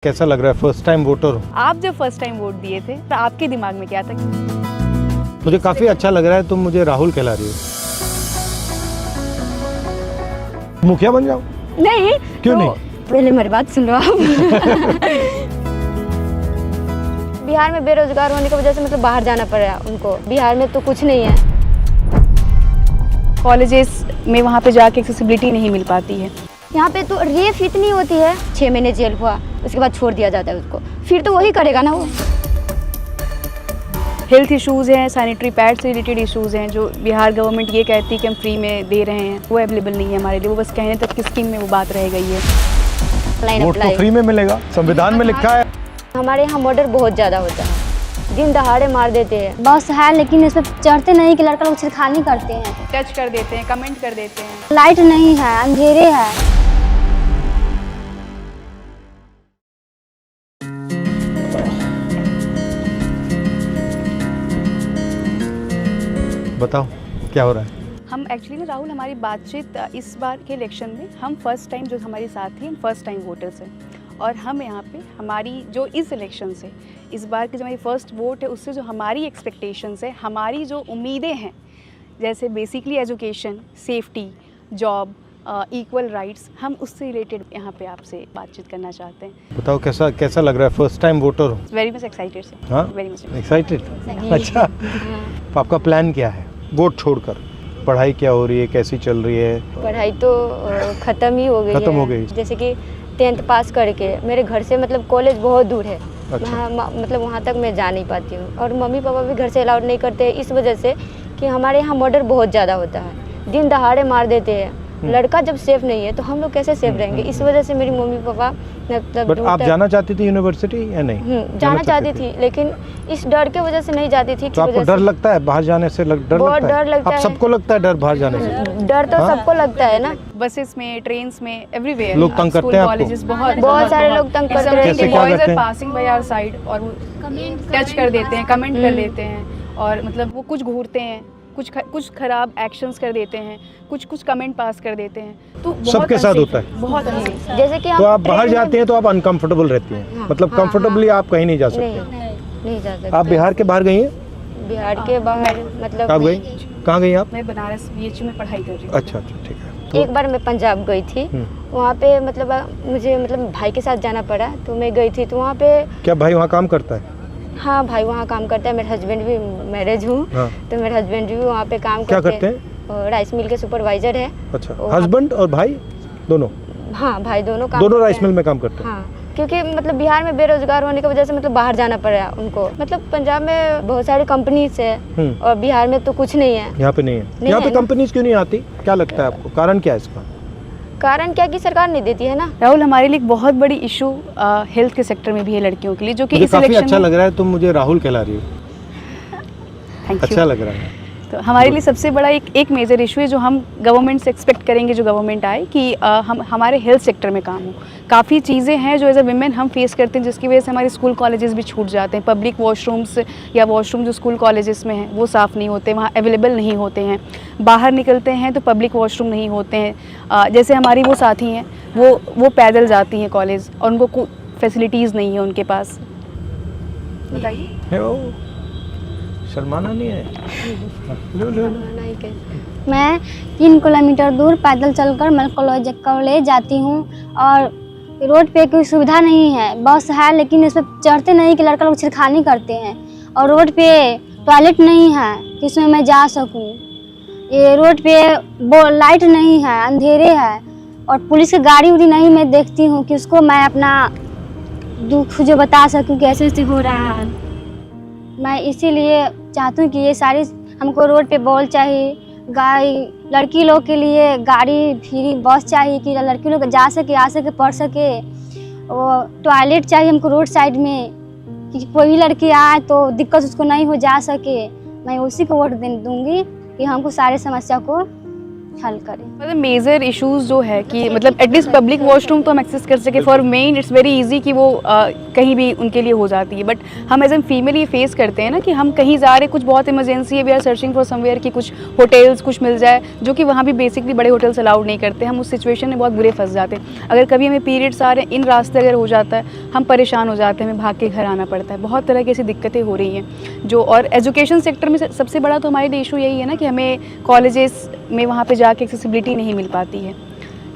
कैसा लग रहा है? फर्स्ट टाइम वोटर हूँ। आप जब फर्स्ट टाइम वोट दिए थे तो आपके दिमाग में क्या था? मुझे काफी अच्छा लग रहा है। तुम मुझे राहुल कहला रही हो। मुखिया बन जाओ। नहीं क्यों तो नहीं? पहले मेरी बात सुन लो आप। बिहार में बेरोजगार होने की वजह से मतलब बाहर जाना पड़ रहा है उनको। बिहार में तो कुछ नहीं है। कॉलेजेस में वहाँ पे जाके एक्सेसिबिलिटी नहीं मिल पाती है। यहाँ पे तो रेप इतनी होती है, 6 महीने जेल हुआ उसके बाद छोड़ दिया जाता है उसको, फिर तो वही करेगा ना वो। हेल्थ इश्यूज़ हैं, सैनिटरी पैड से रिलेटेड इश्यूज़ हैं जो बिहार गवर्नमेंट ये कहती है कि हम फ्री में दे रहे हैं, वो अवेलेबल नहीं है हमारे लिए। वो बस कहने तक की स्कीम में वो बात रह गई है। वोट तो फ्री में मिलेगा, संविधान में लिखा है। हमारे यहाँ मर्डर बहुत ज़्यादा होता है, दिन दहाड़े मार देते हैं। बस है लेकिन इसमें चढ़ते नहीं कि लड़का लोग छिड़खानी करते हैं, टच कर देते हैं, कमेंट कर देते हैं। लाइट नहीं है, अंधेरे है। बताओ क्या हो रहा है? हम एक्चुअली ना राहुल, हमारी बातचीत इस बार के इलेक्शन में हम फर्स्ट टाइम जो हमारे साथ थी, हम फर्स्ट टाइम वोटर्स हैं और हम यहाँ पे हमारी जो इस इलेक्शन से इस बार की जो हमारी फर्स्ट वोट है उससे जो हमारी एक्सपेक्टेशंस है, हमारी जो उम्मीदें हैं, जैसे basically education, safety, job, equal rights, हम उससे रिलेटेड यहाँ पे आपसे बातचीत करना चाहते हैं। बताओ कैसा लग रहा है? फर्स्ट टाइम वोटर हूँ। Very much excited sir. हाँ, वेरी मच एक्साइटेड। अच्छा, तो आपका प्लान क्या है वोट छोड़कर? पढ़ाई क्या हो रही है, कैसी चल रही है? पढ़ाई तो ख़त्म ही हो गई है। खत्म हो गई। जैसे कि 10th पास करके मेरे घर से मतलब कॉलेज बहुत दूर है। अच्छा। मतलब वहाँ तक मैं जा नहीं पाती हूँ और मम्मी पापा भी घर से अलाउड नहीं करते हैं इस वजह से कि हमारे यहाँ मर्डर बहुत ज़्यादा होता है, दिन दहाड़े मार देते हैं। लड़का जब सेफ नहीं है तो हम लोग कैसे सेफ रहेंगे? इस वजह से मेरी मम्मी पापा मतलब बट आप जाना चाहती थी यूनिवर्सिटी या नहीं? जाना चाहती थी लेकिन इस डर के वजह से नहीं जाती थी। तो आपको डर लगता है बाहर जाने से? बहुत डर लगता है। आप सबको लगता है डर बाहर जाने से? डर तो सबको लगता है ना। बसेस में, ट्रेन्स में, एवरीवेयर लोग तंग करते हैं आपको? कॉलेजेस बहुत सारे लोग तंग करते हैं। कैसे क्या करते हैं? पासिंग बाय आवर साइड और वो टच कर देते हैं, कमेंट कर देते हैं और मतलब वो कुछ घूरते हैं, कुछ खराब एक्शंस कर देते हैं, कुछ कमेंट पास कर देते हैं। तो सबके साथ होता है। बहुत unsafe। जैसे कि तो आप बाहर जाते हैं तो आप अनकंफर्टेबल रहती हैं, मतलब कंफर्टेबली आप कहीं नहीं जा सकते। नहीं जा सकते। आप बिहार के बाहर गई हैं? बिहार के बाहर मतलब कब गई? कहाँ गई आप? मैं बनारस BHU में पढ़ाई कर रही हूँ। अच्छा, ठीक है। एक बार मैं पंजाब गई थी, वहाँ पे मतलब मुझे मतलब भाई के साथ जाना पड़ा तो मैं गई थी। तो वहाँ पे क्या भाई वहाँ काम करता है? हाँ, भाई वहाँ काम करता है। मेरे हस्बैंड भी मैरिज हूँ। हाँ। तो मेरे हस्बैंड भी वहाँ पे काम क्या करते हैं? राइस मिल के सुपरवाइजर है। अच्छा, हस्बैंड और भाई दोनों? हाँ, भाई दोनों राइस मिल में काम करते हैं। हाँ, क्योंकि मतलब बिहार में बेरोजगार होने की वजह से मतलब बाहर जाना पड़ रहा है उनको। मतलब पंजाब में बहुत सारी कंपनीज है और बिहार में तो कुछ नहीं है। यहाँ पे नहीं है। यहाँ पे कंपनीज क्यों नहीं आती? क्या लगता है आपको? कारण क्या है इसका? कारण क्या कि सरकार नहीं देती है ना। राहुल, हमारे लिए एक बहुत बड़ी इशू हेल्थ के सेक्टर में भी है लड़कियों के लिए, जो कि इस काफी इलेक्शन अच्छा लग रहा है। तुम मुझे राहुल कहला रही हो। अच्छा लग रहा है। तो हमारे लिए सबसे बड़ा एक मेजर इशू है जो हम गवर्नमेंट से एक्सपेक्ट करेंगे, जो गवर्नमेंट आए, कि हम हमारे हेल्थ सेक्टर में काम हो। काफ़ी चीज़ें हैं जो एज अ विमेन हम फेस करते हैं, जिसकी वजह से हमारे स्कूल कॉलेजेस भी छूट जाते हैं। पब्लिक वॉशरूम्स या वॉशरूम जो स्कूल कॉलेजेस में हैं वो साफ़ नहीं होते, वहाँ अवेलेबल नहीं होते हैं। बाहर निकलते हैं तो पब्लिक वॉशरूम नहीं होते हैं। जैसे हमारी वो साथी हैं, वो पैदल जाती हैं कॉलेज और उनको कोई फैसिलिटीज़ नहीं है उनके पास। बताइए। शर्माना नहीं है। मैं 3 किलोमीटर दूर पैदल चलकर मैं कॉलेज जाती हूँ और रोड पे कोई सुविधा नहीं है। बस है लेकिन इसमें चढ़ते नहीं कि लड़का लोग छिड़खानी करते हैं और रोड पे टॉयलेट नहीं है कि इसमें मैं जा सकूँ। ये रोड पे लाइट नहीं है, अंधेरे है और पुलिस की गाड़ी उड़ी नहीं मैं देखती हूँ कि उसको मैं अपना दुख जो बता सकूँ कि ऐसे ऐसे हो रहा है। मैं इसीलिए चाहती हूँ कि ये सारी हमको रोड पे बॉल चाहिए, लड़की लोग के लिए गाड़ी फ्री बस चाहिए कि लड़की लोग जा सके, आ सके, पढ़ सके। और टॉयलेट चाहिए हमको रोड साइड में कि कोई भी लड़की आए तो दिक्कत उसको नहीं हो जा सके। मैं उसी को वोट दूंगी कि हमको सारे समस्या को हल करें। मतलब मेजर इश्यूज जो है कि मतलब एटलीस्ट पब्लिक वॉशरूम तो हम एक्सेस कर सके। For main it's very easy कि वो कहीं भी उनके लिए हो जाती है। बट हम एज एन फीमेल ये फेस करते हैं ना कि हम कहीं जा रहे, कुछ बहुत इमरजेंसी है, we are searching for somewhere कि कुछ होटल्स कुछ मिल जाए, जो कि वहाँ भी बेसिकली बड़े होटल्स अलाउड नहीं करते। हम उस सिचुएशन में बहुत बुरे फंस जाते हैं। अगर कभी हमें पीरियड्स आ रहे हैं, इन रास्ते अगर हो जाता है, हम परेशान हो जाते हैं, हमें भाग के घर आना पड़ता है। बहुत तरह की ऐसी दिक्कतें हो रही हैं जो, और एजुकेशन सेक्टर में सबसे बड़ा तो हमारे लिए इशू यही है ना कि हमें कॉलेजेस में वहाँ पे जाके एक्सेसिबिलिटी नहीं मिल पाती है।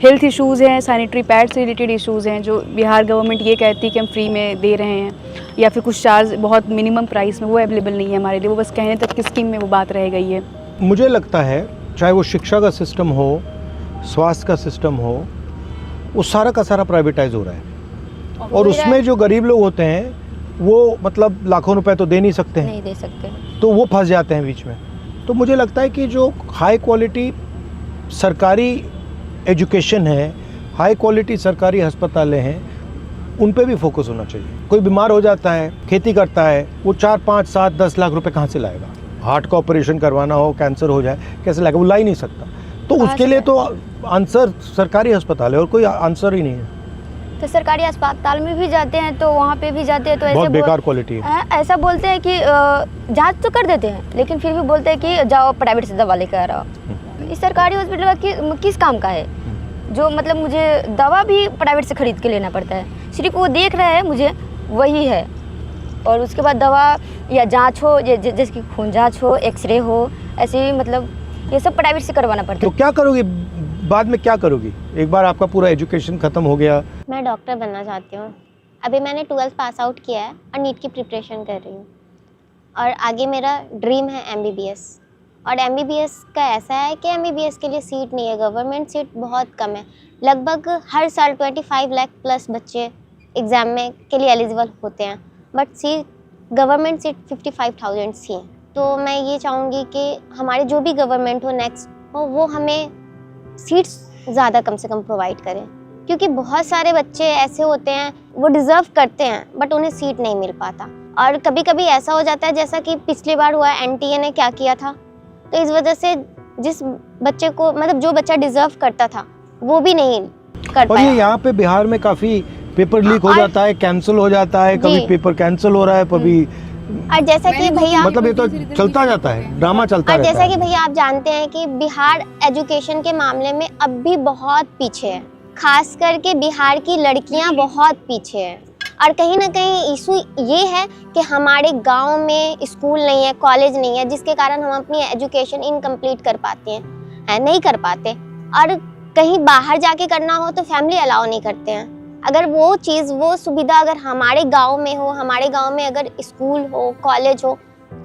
हेल्थ इश्यूज़ हैं, सैनिटरी पैड से रिलेटेड इश्यूज़ हैं जो बिहार गवर्नमेंट ये कहती है कि हम फ्री में दे रहे हैं, या फिर कुछ चार्ज बहुत मिनिमम प्राइस में, वो अवेलेबल नहीं है हमारे लिए। वो बस कहने तक की स्कीम में वो बात रह गई है। मुझे लगता है चाहे वो शिक्षा का सिस्टम हो, स्वास्थ्य का सिस्टम हो, वो सारा का सारा प्राइवेटाइज हो रहा है, और उसमें जो गरीब लोग होते हैं वो मतलब लाखों रुपए तो दे नहीं सकते हैं, नहीं दे सकते, तो वो फंस जाते हैं बीच में। तो मुझे लगता है कि जो हाई क्वालिटी सरकारी एजुकेशन है, हाई क्वालिटी सरकारी अस्पतालें हैं, उन पे भी फोकस होना चाहिए। कोई बीमार हो जाता है, खेती करता है, वो 4, 5, 7, 10 लाख रुपए कहाँ से लाएगा? हार्ट का ऑपरेशन करवाना हो, कैंसर हो जाए, कैसे लाएगा? वो ला ही नहीं सकता। तो उसके लिए तो आंसर सरकारी अस्पताल है, और कोई आंसर ही नहीं है। तो सरकारी अस्पताल में भी जाते हैं तो वहाँ पे भी जाते हैं तो बहुत ऐसे बेकार क्वालिटी है। ऐसा बोलते हैं कि जांच तो कर देते हैं, लेकिन फिर भी बोलते हैं कि जाओ प्राइवेट से दवा लेकर आओ। इस सरकारी हॉस्पिटल किस काम का है? जो मतलब मुझे दवा भी प्राइवेट से खरीद के लेना पड़ता है, सिर्फ वो देख रहा है मुझे, वही है। और उसके बाद दवा या जांच हो, जैसे कि खून जांच हो, एक्सरे हो, ऐसे ही मतलब ये सब प्राइवेट से करवाना पड़ता तो है। क्या करोगी बाद में, क्या करोगी एक बार आपका पूरा एजुकेशन खत्म हो गया? मैं डॉक्टर बनना चाहती हूँ। अभी मैंने 12th पास आउट किया है और नीट की प्रिपरेशन कर रही हूँ, और आगे मेरा ड्रीम है MBBS। और MBBS का ऐसा है कि MBBS के लिए सीट नहीं है, गवर्नमेंट सीट बहुत कम है। लगभग हर साल 25 लाख प्लस बच्चे एग्ज़ाम में के लिए एलिजिबल होते हैं, बट गवर्नमेंट सीट 55,000 सी हैं। तो मैं ये चाहूँगी कि हमारे जो भी गवर्नमेंट हो नेक्स्ट हो, वो हमें सीट्स ज़्यादा कम से कम प्रोवाइड करें, क्योंकि बहुत सारे बच्चे ऐसे होते हैं वो डिज़र्व करते हैं बट उन्हें सीट नहीं मिल पाता। और कभी कभी ऐसा हो जाता है जैसा कि पिछली बार हुआ, NTA ने क्या किया था, तो इस वजह से जिस बच्चे को मतलब जो बच्चा डिज़र्व करता था वो भी नहीं कर और ये पाया। यहाँ पे बिहार में काफ़ी पेपर लीक हो जाता है, कैंसिल हो जाता है, कभी पेपर कैंसिल हो रहा है, कभी और जैसा कि भैया मतलब ये तो चलता जाता है, ड्रामा चलता और रहता जैसा है। कि भैया आप जानते हैं कि बिहार एजुकेशन के मामले में अब भी बहुत पीछे है, खास करके बिहार की लड़कियां बहुत पीछे हैं। और कहीं ना कहीं इशू ये है कि हमारे गांव में स्कूल नहीं है, कॉलेज नहीं है, जिसके कारण हम अपनी एजुकेशन इनकम्प्लीट कर पाते हैं, नहीं कर पाते। और कहीं बाहर जाके करना हो तो फैमिली अलाउ नहीं करते हैं। अगर वो चीज़, वो सुविधा अगर हमारे गांव में हो, हमारे गांव में अगर स्कूल हो, कॉलेज हो,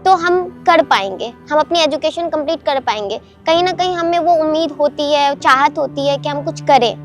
तो हम कर पाएंगे, हम अपनी एजुकेशन कंप्लीट कर पाएंगे। कहीं ना कहीं हमें वो उम्मीद होती है, चाहत होती है कि हम कुछ करें,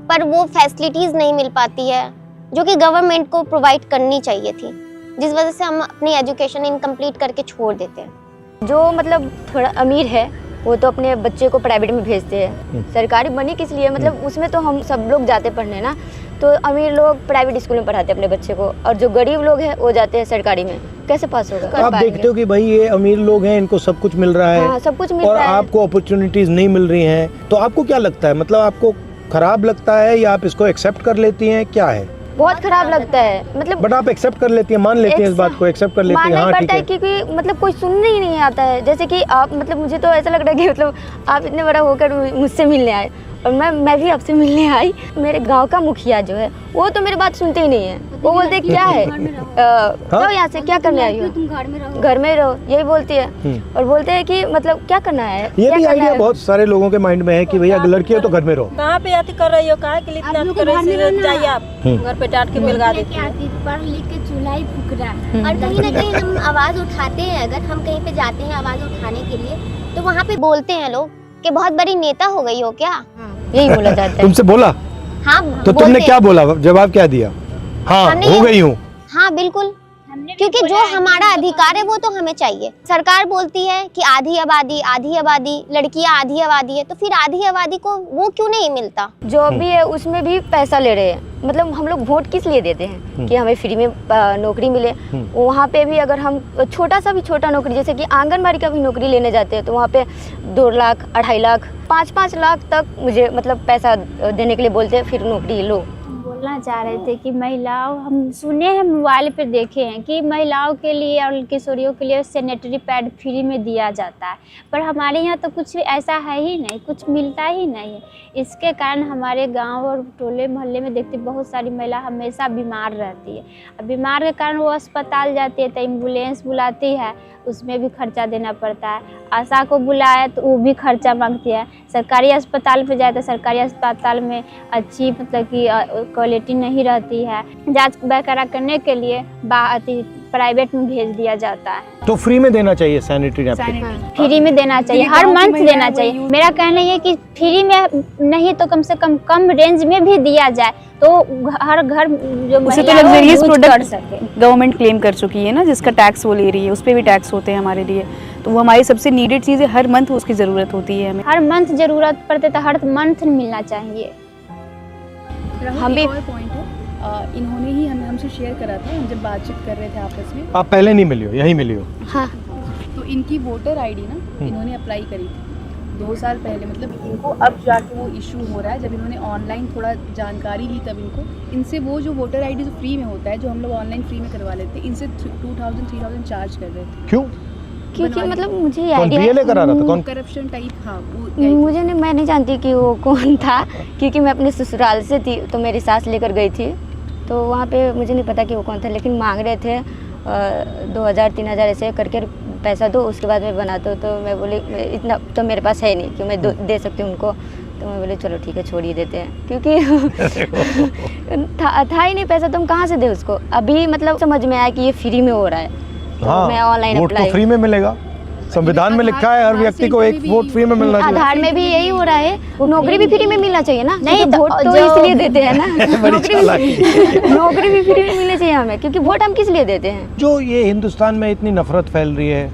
पर वो फैसिलिटीज़ नहीं मिल पाती है जो कि गवर्नमेंट को प्रोवाइड करनी चाहिए थी, जिस वजह से हम अपनी एजुकेशन इनकम्प्लीट करके छोड़ देते हैं। जो मतलब थोड़ा अमीर है वो तो अपने बच्चे को प्राइवेट में भेजते हैं, सरकारी बनी किस लिए, मतलब उसमें तो हम सब लोग जाते पढ़ने ना, तो अमीर लोग प्राइवेट स्कूल में पढ़ाते हैं अपने बच्चे को, और जो गरीब लोग हैं वो जाते हैं सरकारी में। कैसे पास होगा? आप देखते हो कि भाई ये अमीर लोग हैं, इनको सब कुछ मिल रहा है, हाँ, सब कुछ मिल और रहा है। आपको अपॉर्चुनिटीज नहीं मिल रही हैं, तो आपको क्या लगता है? मतलब आपको खराब लगता है या आप इसको एक्सेप्ट कर लेती हैं, क्या है? बहुत खराब लगता है, मतलब बट आप एक्सेप्ट कर लेती हैं, मान लेती हैं इस बात को, एक्सेप्ट कर लेती हैं, मानना हाँ ही ठीक पड़ता है है। क्योंकि मतलब कोई सुनने ही नहीं आता है। जैसे कि आप मतलब मुझे तो ऐसा लग रहा है कि मतलब आप इतने बड़ा होकर मुझसे मिलने आए, और मैं भी आपसे मिलने आई। मेरे गांव का मुखिया जो है वो तो मेरी बात सुनते ही नहीं है, वो बोलते हैं क्या है, जाओ यहाँ से, क्या करने आई हो, तुम घर में रहो, घर में रहो, यही बोलती है। और बोलते हैं कि मतलब क्या करना है, ये क्या भी करना आइडिया है? बहुत सारे लोगों के माइंड में है कि भैया लड़की हो तो घर में रहो। कहाँ पे आती कर रही हो, कहाँ के लिए इतना कर रही हो, जाइए आप घर पे डांट के मिलगा देती हो। पढ़ लिख के चूल्हा ही फूक रहा है। और कहीं ना कहीं हम आवाज़ उठाते हैं, अगर हम कहीं पे जाते हैं आवाज़ उठाने के लिए, तो वहाँ पे बोलते हैं लोग कि बहुत बड़ी नेता हो गई हो क्या। यही बोला जाता है। तुमसे बोला हाँ तो तुमने क्या बोला, जवाब क्या दिया? हाँ हमने हो ये- गई हूँ। हाँ बिल्कुल, क्योंकि जो हमारा अधिकार है वो तो हमें चाहिए। सरकार बोलती है कि आधी आबादी, लड़कियां आधी आबादी है, तो फिर आधी आबादी को वो क्यों नहीं मिलता? जॉब भी है उसमें भी पैसा ले रहे हैं। मतलब हम लोग वोट किस लिए देते हैं कि हमें फ्री में नौकरी मिले। वहाँ पे भी अगर हम छोटा नौकरी, जैसे कि आंगनबाड़ी का भी नौकरी लेने जाते हैं, तो वहाँ पे 2 लाख, 2.5 लाख, 5-5 लाख तक मुझे मतलब पैसा देने के लिए बोलते हैं, फिर नौकरी लो। बोलना चाह रहे थे कि महिलाओं, हम सुने हैं, मोबाइल पे देखे हैं कि महिलाओं के लिए और किशोरियों के लिए सैनिटरी पैड फ्री में दिया जाता है, पर हमारे यहाँ तो कुछ भी ऐसा है ही नहीं, कुछ मिलता ही नहीं है। इसके कारण हमारे गांव और टोले मोहल्ले में देखते बहुत सारी महिला हमेशा बीमार रहती है। अब बीमार के कारण वो अस्पताल जाती है तो एम्बुलेंस बुलाती है, उसमें भी खर्चा देना पड़ता है। आशा को बुलाया तो वो भी खर्चा मांगती है। सरकारी अस्पताल पे जाए तो सरकारी अस्पताल में अच्छी मतलब कि क्वालिटी नहीं रहती है। जांच वगैरह करने के लिए प्राइवेट में भेज दिया जाता है। तो फ्री में देना चाहिए सैनिटरी नैपकिन। फ्री में देना चाहिए, हर मंथ देना चाहिए। मेरा कहना ये है कि फ्री में नहीं तो कम से कम रेंज में भी दिया जाए तो हर घर जो उसे तो लग्जरियस प्रोडक्ट गवर्नमेंट क्लेम कर चुकी है ना, जिसका टैक्स वो ले रही है, उस पर भी टैक्स होते हैं हमारे लिए, तो वो हमारी सबसे नीडेड चीज़ है। हर मंथ उसकी ज़रूरत होती है हमें, हर मंथ ज़रूरत पड़ते तो हर मंथ मिलना चाहिए। हम भी पॉइंट है, इन्होंने ही हमसे शेयर करा था, हम जब बातचीत कर रहे थे आपस में। आप पहले नहीं मिली हो, यही मिली हो? हाँ। तो इनकी वोटर आईडी ना इन्होंने अप्लाई करी थी 2 साल पहले, मतलब इनको अब जाके वो इशू हो रहा है। जब इन्होंने ऑनलाइन थोड़ा जानकारी ली तब इनसे वो जो वोटर आईडी जो फ्री में होता है, जो हम लोग ऑनलाइन फ्री में करवा लेते हैं, इनसे 2000-3000 चार्ज कर रहे थे। क्यों? क्योंकि मतलब मुझे कौन बीएलए करा रहा था? कौन? Corruption type. हाँ, मुझे नहीं, मैं नहीं जानती कि वो कौन था, क्योंकि मैं अपने ससुराल से थी तो मेरी सास लेकर गई थी, तो वहाँ पे मुझे नहीं पता कि वो कौन था, लेकिन मांग रहे थे 2000-3000 ऐसे करके पैसा दो, उसके बाद मैं बना दो। तो मैं बोली इतना तो मेरे पास है नहीं कि मैं दे सकती हूँ उनको, तो मैं बोली चलो ठीक है छोड़ ही देते हैं, क्योंकि था ही नहीं पैसा, तो हम कहाँ से दे उसको। अभी मतलब समझ में आया कि ये फ्री में हो रहा है, तो हाँ, मैं ऑनलाइन वोट अप्लाई। तो फ्री में मिलेगा, संविधान में लिखा है हर व्यक्ति को एक वोट फ्री में मिलना चाहिए। आधार में भी यही हो रहा है, नौकरी भी फ्री में मिलना चाहिए ना। नहीं, तो वोट तो इसलिए देते हैं ना, नौकरी भी फ्री में मिलनी चाहिए हमें, क्योंकि वोट हम किस लिए देते हैं। जो ये हिंदुस्तान में इतनी नफरत फैल रही है,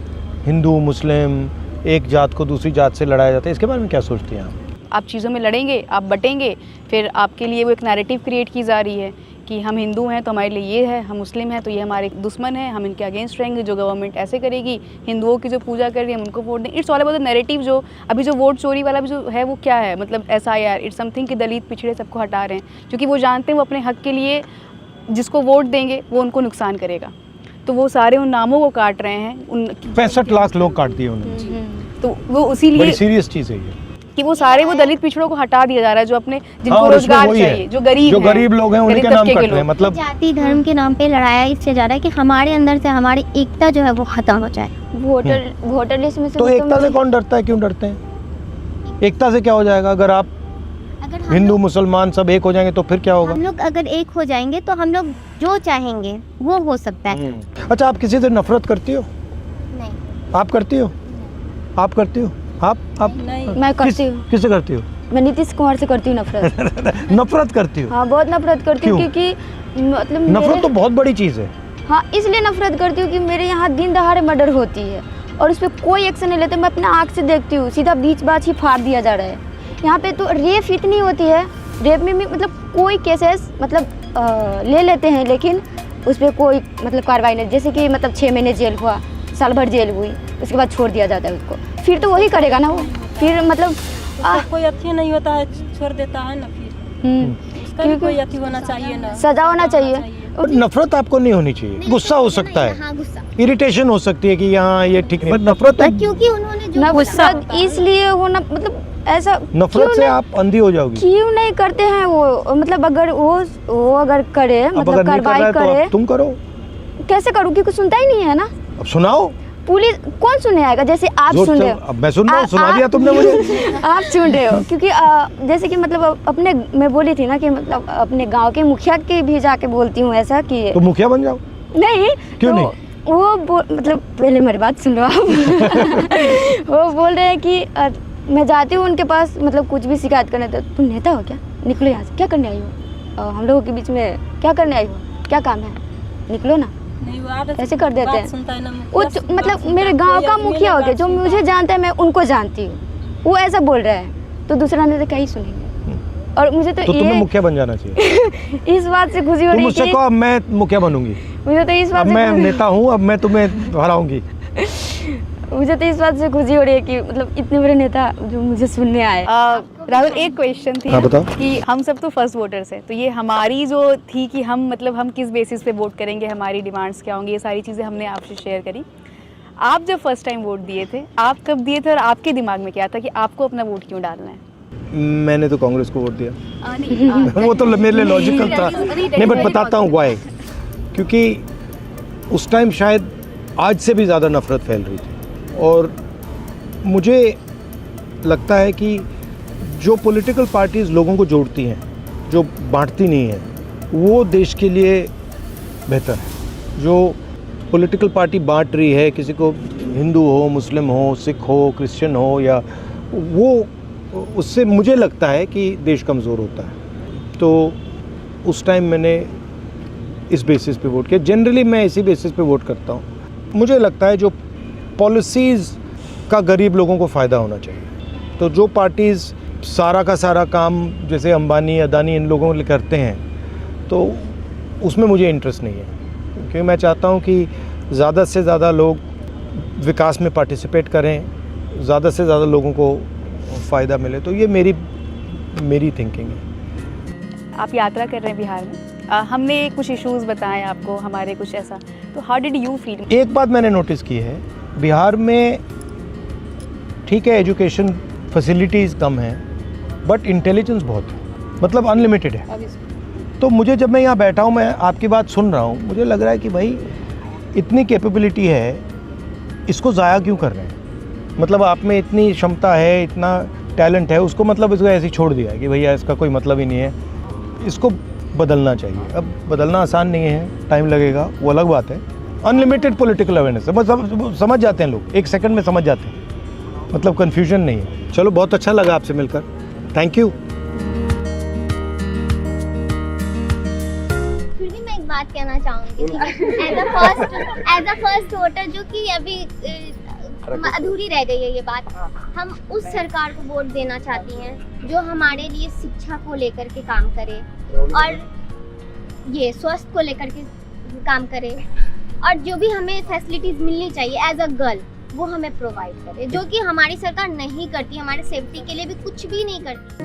हिंदू मुस्लिम एक जात को दूसरी जात से लड़ाया जाता है, इसके बारे में क्या सोचती हैं आप चीज़ों में लड़ेंगे, आप बटेंगे, फिर आपके लिए वो एक नैरेटिव क्रिएट की जा रही है कि हम हिंदू हैं तो हमारे लिए ये है, हम मुस्लिम हैं तो ये हमारे दुश्मन हैं, हम इनके अगेंस्ट रहेंगे, जो गवर्नमेंट ऐसे करेगी, हिंदुओं की जो पूजा कर रही है हम उनको वोट दें। It's all about the narrative. जो अभी जो वोट चोरी वाला भी जो है वो क्या है, मतलब SIR, इट्स समथिंग कि दलित पिछड़े सबको हटा रहे हैं, क्योंकि वो जानते हैं वो अपने हक के लिए जिसको वोट देंगे वो उनको नुकसान करेगा, तो वो सारे उन नामों को काट रहे हैं। 65 लाख लोग काट दिए उन्होंने, तो वो इसीलिए बड़ी सीरियस चीज़ है ये कि वो सारे वो दलित पिछड़ों को हटा दिया जा रहा है, जो अपने जिनको हाँ, रोजगार चाहिए, जो गरीब लोग हैं उनके नाम कट रहे हैं। मतलब जाति धर्म के नाम पे लड़ाया इससे ज़्यादा है कि हमारे अंदर से हमारी एकता जो है वो खत्म हो जाए। वोटर लिस्ट में से तो एकता से कौन डरता है, क्यों डरते हैं? एकता से क्या हो जाएगा? अगर आप हिंदू मुसलमान सब एक हो जाएंगे तो फिर क्या होगा? हम लोग अगर एक हो जाएंगे तो हम लोग जो चाहेंगे वो हो सकता है। अच्छा, आप किसी से नफरत करती हो? नहीं। आप करती हो? आप करती हो? आप नहीं। मैं करती हूँ। किससे करती हो? मैं नीतीश कुमार से करती हूँ नफरत। नफरत करती हो? हाँ, बहुत नफरत करती हूँ, क्यों? क्योंकि मतलब नफरत तो बहुत बड़ी चीज़ है। हाँ, इसलिए नफरत करती हूँ कि मेरे यहाँ दिन दहाड़े मर्डर होती है और उस पर कोई एक्शन नहीं लेते। मैं अपना आँख से देखती हूँ, सीधा बीच बाच ही फाड़ दिया जा रहा है। यहाँ पे तो रेप इतनी होती है, रेप में भी मतलब कोई केसेस मतलब ले लेते हैं, लेकिन उस पर कोई मतलब कार्रवाई नहीं। जैसे कि मतलब 6 महीने जेल हुआ, साल भर जेल हुई, उसके बाद छोड़ दिया जाता है उसको, फिर तो वही करेगा ना वो, फिर मतलब कोई अच्छी नहीं होता है, छोड़ देता है ना, फिर उसका भी कोई अच्छी होना चाहिए ना, सजा होना चाहिए। नफरत आपको नहीं होनी चाहिए, गुस्सा हो सकता है, हाँ, गुस्सा। इरिटेशन हो सकती है कि यहाँ ये ठीक नहीं, नफरत क्योंकि उन्होंने जो नफरत इसलिए होना मतलब ऐसा नफरत से आप अंधी हो जाओगी। क्यों नहीं करते हैं वो, मतलब अगर वो अगर करे, मतलब कार्रवाई करे, तुम करो। कैसे करूँ, क्योंकि सुनता ही नहीं है ना। अब सुनाओ। पुलिस कौन सुने आएगा? जैसे आप सुन रहे हो, अब मैं सुन रहा हूँ, सुना दिया तुमने मुझे। आप सुन रहे हो, क्योंकि जैसे कि मतलब अपने मैं बोली थी ना कि मतलब अपने गांव के मुखिया के भी जाके बोलती हूँ ऐसा कि तो मुखिया बन जाओ। नहीं, क्यों तो नहीं? वो मतलब पहले मेरी बात सुन लो आप। वो बोल रहे हैं कि मैं जाती हूँ उनके पास, मतलब कुछ भी शिकायत करने, तो तुम नेता हो क्या, निकलो यहाँ से, क्या करने आई हो, हम लोगों के बीच में क्या करने आई हो, क्या काम है, निकलो ना। नहीं, वो ऐसे कर देते हैं। सुनता है ना, वो मतलब मेरे गांव का मुखिया हो गया, जो मुझे जानता है मैं उनको जानती हूँ, वो ऐसा बोल रहा है, तो दूसरा ने तो क्या ही सुनेंगे। और मुझे तो तुम्हें मुखिया बन जाना चाहिए। इस बात से खुशी हो रही है मुझसे कहो, अब मैं मुखिया बनूंगी, मुझे तो इस बात अब से मैं नेता हूँ, अब मैं तुम्हें हराऊंगी। मुझे तो इस बात से खुशी हो रही है कि मतलब इतने बड़े नेता जो मुझे सुनने आए। राहुल, एक क्वेश्चन थी हाँ, बताओ। कि हम सब तो फर्स्ट वोटर्स हैं, तो ये हमारी जो थी कि हम मतलब हम किस बेसिस पे वोट करेंगे, हमारी डिमांड्स क्या होंगी, ये सारी चीज़ें हमने आपसे शेयर करी। आप जब फर्स्ट टाइम वोट दिए थे, आप कब दिए थे और आपके दिमाग में क्या था कि आपको अपना वोट क्यों डालना है? मैंने तो कांग्रेस को वोट दिया। नहीं, वो तो मेरे लिए लॉजिकल था। नहीं, बट बताता हूँ व्हाई। क्योंकि उस टाइम शायद आज से भी ज़्यादा नफरत फैल रही थी, और मुझे लगता है कि जो पॉलिटिकल पार्टीज़ लोगों को जोड़ती हैं, जो बांटती नहीं है, वो देश के लिए बेहतर है। जो पॉलिटिकल पार्टी बांट रही है, किसी को हिंदू हो, मुस्लिम हो, सिख हो, क्रिश्चियन हो, या वो, उससे मुझे लगता है कि देश कमज़ोर होता है। तो उस टाइम मैंने इस बेसिस पे वोट किया। जनरली मैं इसी बेसिस पे वोट करता हूँ। मुझे लगता है जो पॉलिसीज़ का गरीब लोगों को फ़ायदा होना चाहिए। तो जो पार्टीज़ सारा का सारा काम जैसे अंबानी, अदानी, इन लोगों के करते हैं, तो उसमें मुझे इंटरेस्ट नहीं है। क्योंकि मैं चाहता हूँ कि ज़्यादा से ज़्यादा लोग विकास में पार्टिसिपेट करें, ज़्यादा से ज़्यादा लोगों को फ़ायदा मिले। तो ये मेरी थिंकिंग है। आप यात्रा कर रहे हैं बिहार में, हमने कुछ इश्यूज़ बताए आपको, हमारे कुछ ऐसा, तो हाउ डिड यू फील? एक बात मैंने नोटिस की है, बिहार में ठीक है एजुकेशन फैसिलिटीज़ कम हैं, बट इंटेलिजेंस बहुत है, मतलब अनलिमिटेड है। तो मुझे जब मैं यहाँ बैठा हूँ, मैं आपकी बात सुन रहा हूँ, मुझे लग रहा है कि भाई इतनी कैपेबिलिटी है, इसको ज़ाया क्यों कर रहे हैं? मतलब आप में इतनी क्षमता है, इतना टैलेंट है, उसको मतलब इसको ऐसे ही छोड़ दिया है कि भैया इसका कोई मतलब ही नहीं है। इसको बदलना चाहिए। अब बदलना आसान नहीं है, टाइम लगेगा, वो अलग बात है। अनलिमिटेड पॉलिटिकल अवेयरनेस है, समझ जाते हैं लोग, एक सेकंड में समझ जाते हैं, मतलब कन्फ्यूजन नहीं है। चलो, बहुत अच्छा लगा आपसे मिलकर, थैंक यू। फिर भी मैं एक बात कहना चाहूँगी, एज अ फर्स्ट वोटर, जो कि अभी अधूरी रह गई है ये बात। हम उस सरकार को वोट देना चाहती हैं जो हमारे लिए शिक्षा को लेकर के काम करे, और ये स्वास्थ्य को लेकर के काम करे, और जो भी हमें फैसिलिटीज़ मिलनी चाहिए एज अ गर्ल, वो हमें प्रोवाइड करे, जो कि हमारी सरकार नहीं करती, हमारे सेफ्टी के लिए भी कुछ भी नहीं करती।